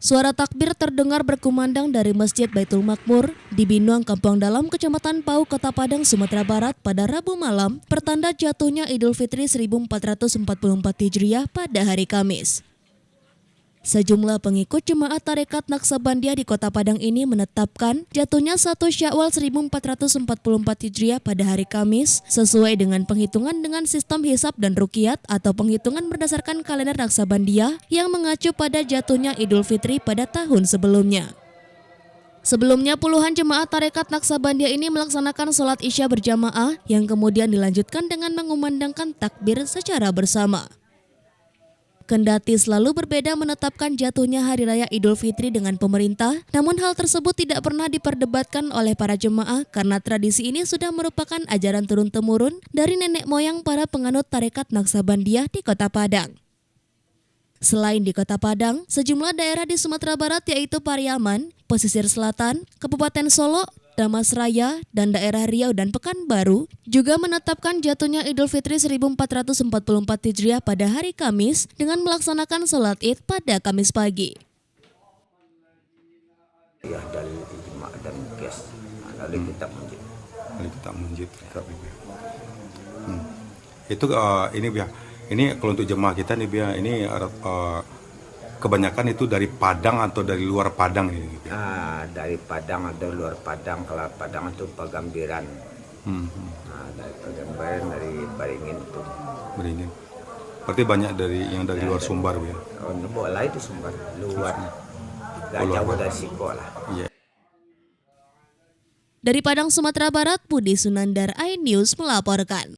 Suara takbir terdengar berkumandang dari Masjid Baitul Makmur di Binuang, Kampung Dalam, Kecamatan Pau, Kota Padang, Sumatera Barat pada Rabu malam, pertanda jatuhnya Idul Fitri 1444 Hijriah pada hari Kamis. Sejumlah pengikut jemaat tarekat Naksabandia di Kota Padang ini menetapkan jatuhnya 1 Syawal 1444 Hijriah pada hari Kamis sesuai dengan penghitungan dengan sistem hisab dan ruqyat atau penghitungan berdasarkan kalender Naksabandia yang mengacu pada jatuhnya Idul Fitri pada tahun sebelumnya. Sebelumnya puluhan jemaat tarekat Naksabandia ini melaksanakan sholat Isya berjamaah yang kemudian dilanjutkan dengan mengumandangkan takbir secara bersama. Kendati selalu berbeda menetapkan jatuhnya Hari Raya Idul Fitri dengan pemerintah, namun hal tersebut tidak pernah diperdebatkan oleh para jemaah karena tradisi ini sudah merupakan ajaran turun-temurun dari nenek moyang para penganut tarekat Naksabandia di Kota Padang. Selain di Kota Padang, sejumlah daerah di Sumatera Barat yaitu Pariaman, Pesisir Selatan, Kabupaten Solo, Damasraya, dan daerah Riau dan Pekanbaru juga menetapkan jatuhnya Idul Fitri 1444 Hijriah pada hari Kamis dengan melaksanakan sholat Id pada Kamis pagi. Ya, dari ijma dan qiyas, dari kitab Munjid. Dari kitab Munjid. Itu ini biar ini kalau untuk jemaah kita nih biar ini kebanyakan itu dari Padang atau dari luar Padang ini? Dari Padang atau luar Padang. Kalau Padang itu Pagambiran. Dari Pagambiran, dari Beringin itu. Beringin. Berarti banyak dari yang dari luar Sumbar, Bu ya? Oh, boleh itu Sumbar. Luar. Gak jauh dari Siko lah. Yeah. Dari Padang, Sumatera Barat, Budi Sunandar, iNews melaporkan.